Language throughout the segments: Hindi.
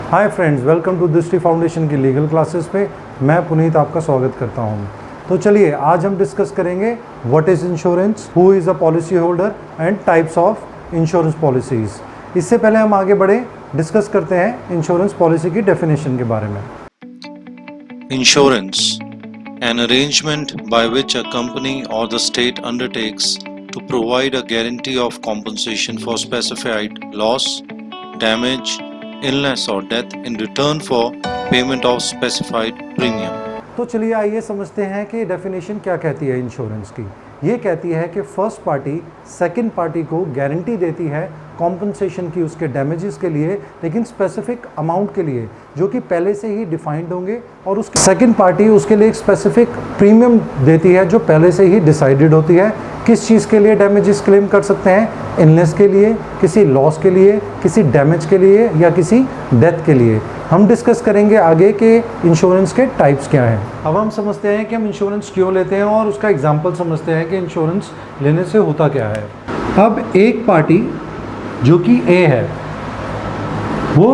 हाय फ्रेंड्स, वेलकम टू दृष्टि फाउंडेशन की लीगल क्लासेस पे। मैं पुनीत आपका स्वागत करता हूं। तो चलिए आज हम डिस्कस करेंगे what is insurance, who is a policy holder and types of insurance policies. इससे पहले हम आगे बढ़े, डिस्कस करते हैं इंश्योरेंस पॉलिसी की डेफिनेशन के बारे में। Insurance, an arrangement by which a company or the state undertakes to provide a guarantee of compensation for specified loss, damage, illness or death in return for payment of specified premium. तो चलिए आइए समझते हैं कि डेफिनेशन क्या कहती है इंश्योरेंस की। ये कहती है कि फर्स्ट पार्टी सेकंड पार्टी को गारंटी देती है कॉम्पनसेशन की उसके डैमेजेस के लिए, लेकिन स्पेसिफिक अमाउंट के लिए जो कि पहले से ही डिफाइंड होंगे, और उसकी सेकंड पार्टी उसके लिए एक स्पेसिफिक प्रीमियम देती है जो पहले से ही डिसाइडेड होती है। किस चीज़ के लिए डैमेजेस क्लेम कर सकते हैं? इलनेस के लिए, किसी लॉस के लिए, किसी डैमेज के लिए या किसी डेथ के लिए। हम डिस्कस करेंगे आगे के इंश्योरेंस के टाइप्स क्या हैं। अब हम समझते हैं कि हम इंश्योरेंस क्यों लेते हैं और उसका एग्जांपल समझते हैं कि इंश्योरेंस लेने से होता क्या है। अब एक पार्टी जो कि ए है, वो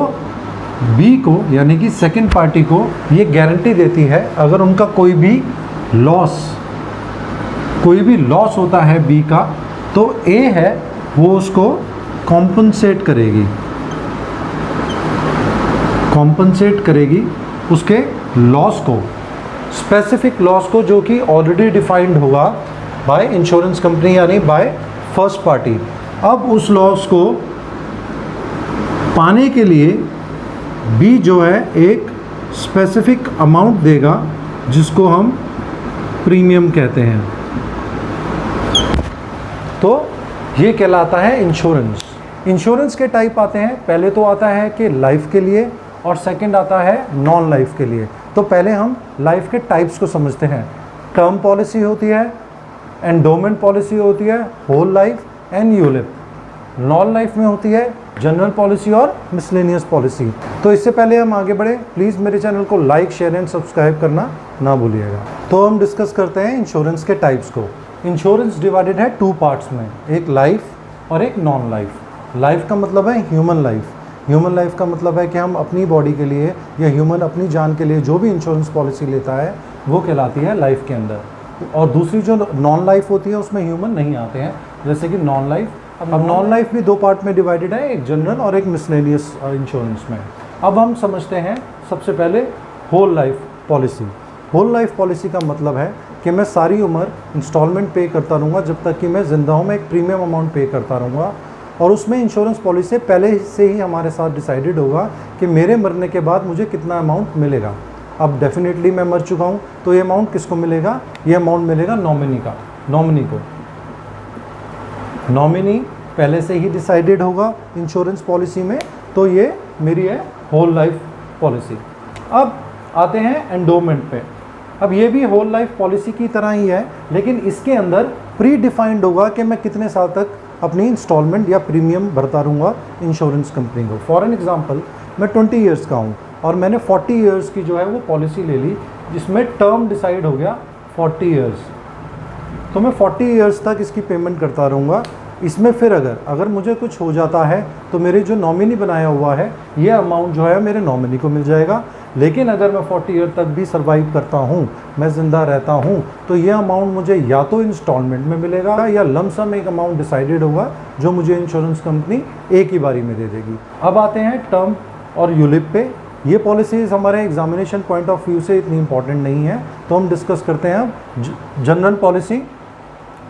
बी को यानी कि सेकंड पार्टी को ये गारंटी देती है अगर उनका कोई भी लॉस होता है बी का, तो ए है वो उसको कॉम्पनसेट करेगी उसके लॉस को, स्पेसिफिक लॉस को, जो कि ऑलरेडी डिफाइंड होगा बाय इंश्योरेंस कंपनी यानी बाय फर्स्ट पार्टी। अब उस लॉस को पाने के लिए बी जो है एक स्पेसिफिक अमाउंट देगा जिसको हम प्रीमियम कहते हैं। तो ये कहलाता है इंश्योरेंस। इंश्योरेंस के टाइप आते हैं, पहले तो आता है कि लाइफ के लिए और सेकंड आता है नॉन लाइफ के लिए। तो पहले हम लाइफ के टाइप्स को समझते हैं। टर्म पॉलिसी होती है, एंडोमेंट पॉलिसी होती है, whole life and ULIP. Non life में होती है जनरल पॉलिसी और मिसलेनियस पॉलिसी। तो इससे पहले हम आगे बढ़े, प्लीज़ मेरे चैनल को लाइक, शेयर एंड सब्सक्राइब करना ना भूलिएगा। तो हम डिस्कस करते हैं इंश्योरेंस के टाइप्स को। इंश्योरेंस डिवाइडेड है टू पार्ट्स में, एक लाइफ और एक नॉन लाइफ। लाइफ का मतलब है ह्यूमन लाइफ। ह्यूमन लाइफ का मतलब है कि हम अपनी बॉडी के लिए या ह्यूमन अपनी जान के लिए जो भी इंश्योरेंस पॉलिसी लेता है वो कहलाती है लाइफ के अंदर। और दूसरी जो नॉन लाइफ होती है उसमें ह्यूमन नहीं आते हैं, जैसे कि नॉन लाइफ। अब नॉन लाइफ भी दो पार्ट में डिवाइडेड है, एक जनरल और एक मिसलेनियस इंश्योरेंस में। अब हम समझते हैं सबसे पहले whole life policy. Whole life policy का मतलब है कि मैं सारी उम्र इंस्टॉलमेंट पे करता रहूँगा जब तक कि मैं ज़िंदा हूँ। मैं एक प्रीमियम अमाउंट पे करता रहूँगा, और उसमें इंश्योरेंस पॉलिसी पहले से ही हमारे साथ डिसाइडेड होगा कि मेरे मरने के बाद मुझे कितना अमाउंट मिलेगा। अब डेफिनेटली मैं मर चुका हूँ, तो ये अमाउंट किसको मिलेगा? ये अमाउंट मिलेगा नॉमिनी को। नॉमिनी पहले से ही डिसाइडेड होगा इंश्योरेंस पॉलिसी में, तो ये मेरी है होल लाइफ पॉलिसी। अब आते हैं एंडोमेंट पे। अब ये भी होल लाइफ पॉलिसी की तरह ही है, लेकिन इसके अंदर प्री डिफाइंड होगा कि मैं कितने साल तक अपनी इंस्टॉलमेंट या प्रीमियम भरता रहूँगा इंश्योरेंस कंपनी को। फॉर एन एग्जांपल, मैं 20 ईयर्स का हूँ और मैंने 40 ईयर्स की जो है वो पॉलिसी ले ली, जिसमें टर्म डिसाइड हो गया 40 ईयर्स। तो मैं 40 ईयर्स तक इसकी पेमेंट करता रहूँगा। इसमें फिर अगर मुझे कुछ हो जाता है तो मेरे जो नॉमिनी बनाया हुआ है ये अमाउंट जो है मेरे नॉमिनी को मिल जाएगा। लेकिन अगर मैं 40 ईयर तक भी सर्वाइव करता हूँ, मैं ज़िंदा रहता हूँ, तो ये अमाउंट मुझे या तो इंस्टॉलमेंट में मिलेगा या लमसम एक अमाउंट डिसाइडेड होगा जो मुझे इंश्योरेंस कंपनी एक ही बारी में दे देगी। अब आते हैं टर्म और यूलिप पे। ये पॉलिसीज़ हमारे एग्जामिनेशन पॉइंट ऑफ व्यू से इतनी इंपॉर्टेंट नहीं है, तो हम डिस्कस करते हैं अब जनरल पॉलिसी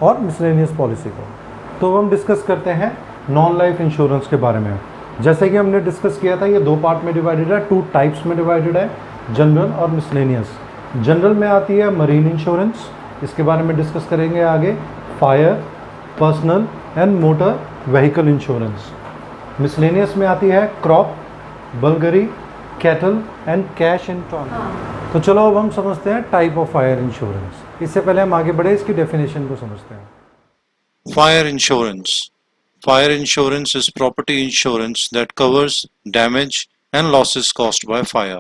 और मिसलेनियस पॉलिसी को। तो हम डिस्कस करते हैं नॉन लाइफ इंश्योरेंस के बारे में। जैसे कि हमने डिस्कस किया था, ये दो पार्ट में डिवाइडेड है, टू टाइप्स में डिवाइडेड है, जनरल और मिसलेनियस। जनरल में आती है मरीन इंश्योरेंस, इसके बारे में डिस्कस करेंगे आगे। Fire, personal and motor vehicle insurance. Miscellaneous में आती है crop, burglary, cattle and cash in transfer. तो चलो अब हम समझते हैं टाइप ऑफ फायर इंश्योरेंस। इससे पहले हम आगे बढ़े, इसकी डेफिनेशन को समझते हैं। Fire insurance. Fire insurance is property insurance that covers damage and losses caused by fire.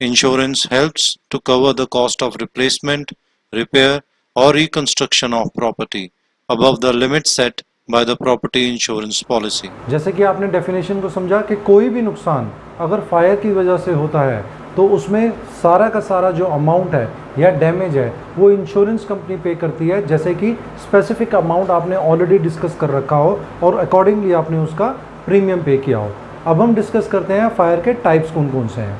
Insurance helps to cover the cost of replacement, repair or reconstruction of property above the limit set by the property insurance policy. जैसे कि आपने डेफिनेशन को समझा कि कोई भी नुकसान अगर फायर की वजह से होता है तो उसमें सारा का सारा जो अमाउंट है या डैमेज है वो इंश्योरेंस कंपनी पे करती है, जैसे कि स्पेसिफिक अमाउंट आपने ऑलरेडी डिस्कस कर रखा हो और अकॉर्डिंगली आपने उसका प्रीमियम पे किया हो। अब हम डिस्कस करते हैं फायर के टाइप्स कौन कौन से हैं।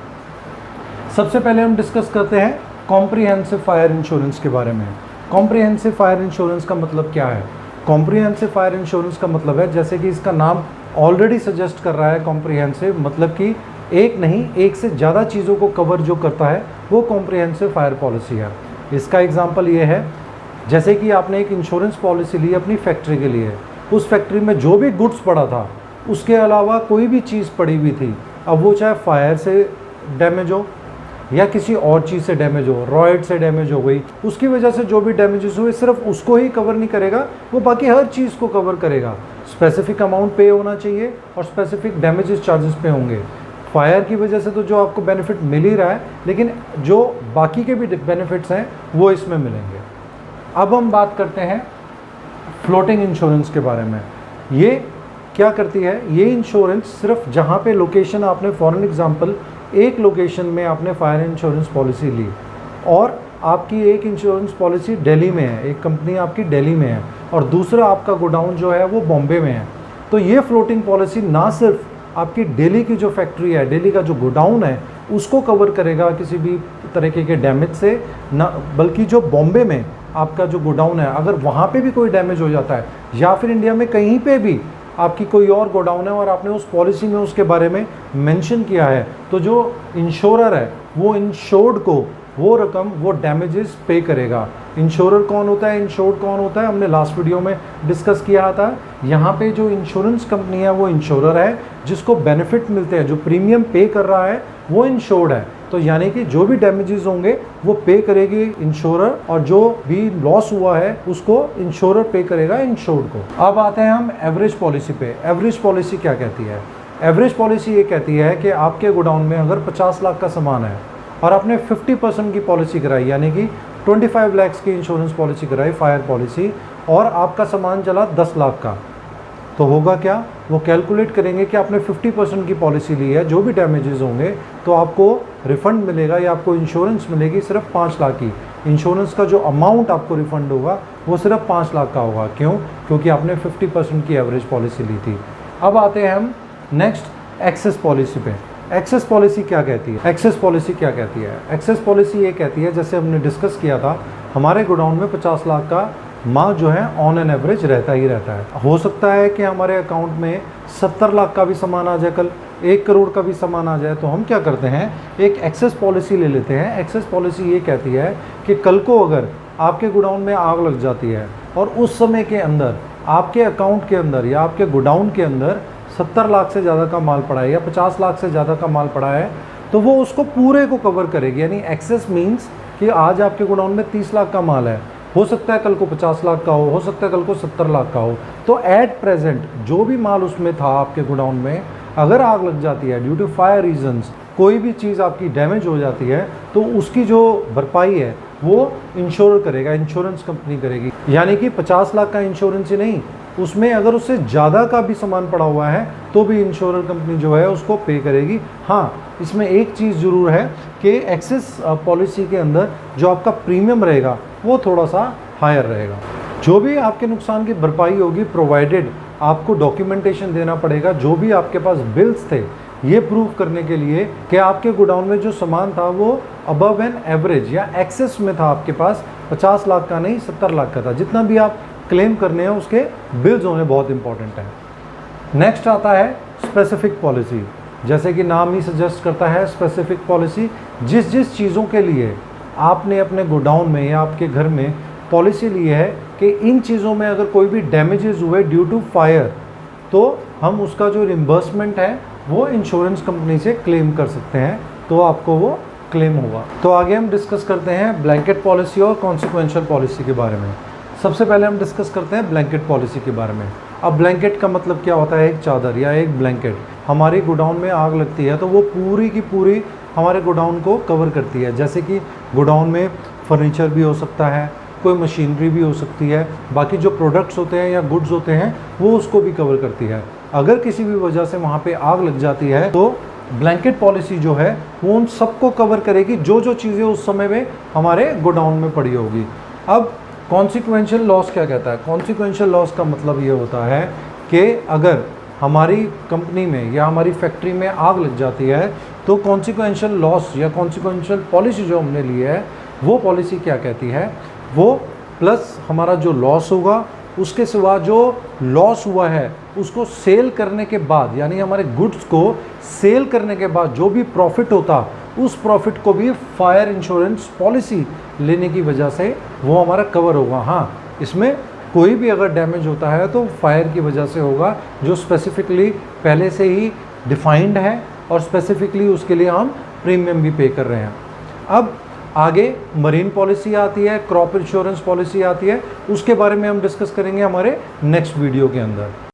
सबसे पहले हम डिस्कस करते हैं कॉम्प्रिहेंसिव फायर इंश्योरेंस के बारे में। कॉम्प्रिहेंसिव फायर इंश्योरेंस का मतलब क्या है? कॉम्प्रिहेंसिव फायर इंश्योरेंस का मतलब है, जैसे कि इसका नाम ऑलरेडी सजेस्ट कर रहा है, कॉम्प्रिहेंसिव मतलब कि एक नहीं एक से ज़्यादा चीज़ों को कवर जो करता है वो कॉम्प्रिहेंसिव फायर पॉलिसी है। इसका एग्जांपल ये है, जैसे कि आपने एक इंश्योरेंस पॉलिसी ली अपनी फैक्ट्री के लिए, उस फैक्ट्री में जो भी गुड्स पड़ा था उसके अलावा कोई भी चीज़ पड़ी हुई थी, अब वो चाहे फायर से डैमेज हो या किसी और चीज़ से डैमेज हो, रॉयड से डैमेज हो गई, उसकी वजह से जो भी डैमेजेस हुए सिर्फ उसको ही कवर नहीं करेगा, वो बाकी हर चीज़ को कवर करेगा। स्पेसिफिक अमाउंट पे होना चाहिए और स्पेसिफिक डैमेजेस चार्जेस पे होंगे। फायर की वजह से तो जो आपको बेनिफिट मिल ही रहा है, लेकिन जो बाकी के भी बेनिफिट्स हैं वो इसमें मिलेंगे। अब हम बात करते हैं फ्लोटिंग इंश्योरेंस के बारे में। ये क्या करती है? ये इंश्योरेंस सिर्फ जहाँ पे लोकेशन आपने, फॉर एन एग्जांपल, एक लोकेशन में आपने फायर इंश्योरेंस पॉलिसी ली और आपकी एक इंश्योरेंस पॉलिसी दिल्ली में है, एक कंपनी आपकी दिल्ली में है और दूसरा आपका गोडाउन जो है वो बॉम्बे में है, तो ये फ्लोटिंग पॉलिसी ना सिर्फ आपकी दिल्ली की जो फैक्ट्री है, दिल्ली का जो गोडाउन है उसको कवर करेगा किसी भी तरीके के डैमेज से ना, बल्कि जो बॉम्बे में आपका जो गोडाउन है अगर वहाँ पे भी कोई डैमेज हो जाता है या फिर इंडिया में कहीं पे भी आपकी कोई और गोडाउन है और आपने उस पॉलिसी में उसके बारे में मेंशन किया है, तो जो इंश्योरर है वो इंश्योर्ड को वो रकम, वो डैमेजेस पे करेगा। इंश्योरर कौन होता है, इंश्योर्ड कौन होता है, हमने लास्ट वीडियो में डिस्कस किया था। यहाँ पे जो इंश्योरेंस कंपनी है वो इंश्योरर है, जिसको बेनिफिट मिलते हैं, जो प्रीमियम पे कर रहा है वो इंश्योर्ड है, तो यानी कि जो भी डैमेजेस होंगे वो पे करेगी इंश्योरर और जो भी लॉस हुआ है उसको इंश्योरर पे करेगा इंश्योर्ड को। अब आते हैं हम एवरेज पॉलिसी पे। एवरेज पॉलिसी क्या कहती है? एवरेज पॉलिसी ये कहती है कि आपके गोडाउन में अगर 50 लाख का सामान है और आपने 50% की पॉलिसी कराई, यानी कि 25 लाख की इंश्योरेंस पॉलिसी कराई, फायर पॉलिसी, और आपका सामान चला 10 लाख का, तो होगा क्या? वो कैलकुलेट करेंगे कि आपने 50% की पॉलिसी ली है, जो भी डैमेजेस होंगे तो आपको रिफ़ंड मिलेगा या आपको इंश्योरेंस मिलेगी सिर्फ 5 लाख की। इंश्योरेंस का जो अमाउंट आपको रिफ़ंड होगा वो सिर्फ 5 लाख का होगा। क्यों? क्योंकि आपने 50% की एवरेज पॉलिसी ली थी। अब आते हैं हम नेक्स्ट एक्सेस पॉलिसी पे। एक्सेस पॉलिसी क्या कहती है? एक्सेस पॉलिसी क्या कहती है? एक्सेस पॉलिसी ये कहती है, जैसे हमने डिस्कस किया था, हमारे गोडाउन में 50 लाख का माल जो है ऑन एन एवरेज रहता ही रहता है। हो सकता है कि हमारे अकाउंट में 70 लाख का भी सामान आ जाए, कल 1 करोड़ का भी सामान आ जाए, तो हम क्या करते हैं, एक एक्सेस पॉलिसी ले लेते हैं। एक्सेस पॉलिसी ये कहती है कि कल को अगर आपके गोडाउन में आग लग जाती है और उस समय के अंदर आपके अकाउंट के अंदर या आपके गोडाउन के अंदर 70 लाख से ज़्यादा का माल पड़ा है या 50 लाख से ज़्यादा का माल पड़ा है, तो वो उसको पूरे को कवर करेगी। यानी एक्सेस मीन्स कि आज आपके गोडाउन में 30 लाख का माल है, हो सकता है कल को 50 लाख का हो सकता है कल को 70 लाख का हो, तो एट प्रेजेंट जो भी माल उसमें था आपके गोडाउन में, अगर आग लग जाती है ड्यू टू फायर रीजंस, कोई भी चीज़ आपकी डैमेज हो जाती है, तो उसकी जो भरपाई है वो इंश्योर करेगा, इंश्योरेंस कंपनी करेगी। यानी कि 50 लाख का इंश्योरेंस ही नहीं, उसमें अगर उससे ज़्यादा का भी सामान पड़ा हुआ है तो भी इंश्योर कंपनी जो है उसको पे करेगी। हाँ, इसमें एक चीज़ ज़रूर है कि एक्सेस पॉलिसी के अंदर जो आपका प्रीमियम रहेगा वो थोड़ा सा हायर रहेगा। जो भी आपके नुकसान की भरपाई होगी, प्रोवाइडेड आपको डॉक्यूमेंटेशन देना पड़ेगा, जो भी आपके पास बिल्स थे, ये प्रूव करने के लिए कि आपके गोडाउन में जो सामान था वो अबव एन एवरेज या एक्सेस में था, आपके पास 50 लाख का नहीं 70 लाख का था। जितना भी आप क्लेम करने हैं उसके बिल्स होने बहुत इंपॉर्टेंट हैं। नेक्स्ट आता है स्पेसिफिक पॉलिसी। जैसे कि नाम ही सजेस्ट करता है, स्पेसिफिक पॉलिसी जिस जिस चीज़ों के लिए आपने अपने गोडाउन में या आपके घर में पॉलिसी ली है कि इन चीज़ों में अगर कोई भी डैमेजेस हुए ड्यू टू फायर, तो हम उसका जो रिम्बर्समेंट है वो इंश्योरेंस कंपनी से क्लेम कर सकते हैं, तो आपको वो क्लेम होगा। तो आगे हम डिस्कस करते हैं ब्लैंकेट पॉलिसी और कॉन्सिक्वेंशियल पॉलिसी के बारे में। सबसे पहले हम डिस्कस करते हैं ब्लैंकेट पॉलिसी के बारे में। अब ब्लैंकेट का मतलब क्या होता है? एक चादर या एक ब्लैंकेट। हमारी गोडाउन में आग लगती है तो वो पूरी की पूरी हमारे गोडाउन को कवर करती है। जैसे कि गोडाउन में फर्नीचर भी हो सकता है, कोई मशीनरी भी हो सकती है, बाकी जो प्रोडक्ट्स होते हैं या गुड्स होते हैं वो उसको भी कवर करती है। अगर किसी भी वजह से वहाँ पे आग लग जाती है तो ब्लैंकेट पॉलिसी जो है वो उन सबको कवर करेगी जो जो चीज़ें उस समय में हमारे गोडाउन में पड़ी होगी। अब कॉन्सिक्वेंशियल लॉस क्या कहता है? कॉन्सिक्वेंशियल लॉस का मतलब ये होता है कि अगर हमारी कंपनी में या हमारी फैक्ट्री में आग लग जाती है तो कॉन्सिक्वेंशियल लॉस या कॉन्सिक्वेंशियल पॉलिसी जो हमने ली है वो पॉलिसी क्या कहती है, वो प्लस हमारा जो लॉस होगा उसके सिवा जो लॉस हुआ है उसको सेल करने के बाद, यानी हमारे गुड्स को सेल करने के बाद जो भी प्रॉफिट होता उस प्रॉफिट को भी फायर इंश्योरेंस पॉलिसी लेने की वजह से वो हमारा कवर होगा। हाँ, इसमें कोई भी अगर डैमेज होता है तो फायर की वजह से होगा, जो स्पेसिफिकली पहले से ही डिफाइंड है और स्पेसिफिकली उसके लिए हम प्रीमियम भी पे कर रहे हैं। अब आगे मरीन पॉलिसी आती है, क्रॉप इंश्योरेंस पॉलिसी आती है, उसके बारे में हम डिस्कस करेंगे हमारे नेक्स्ट वीडियो के अंदर।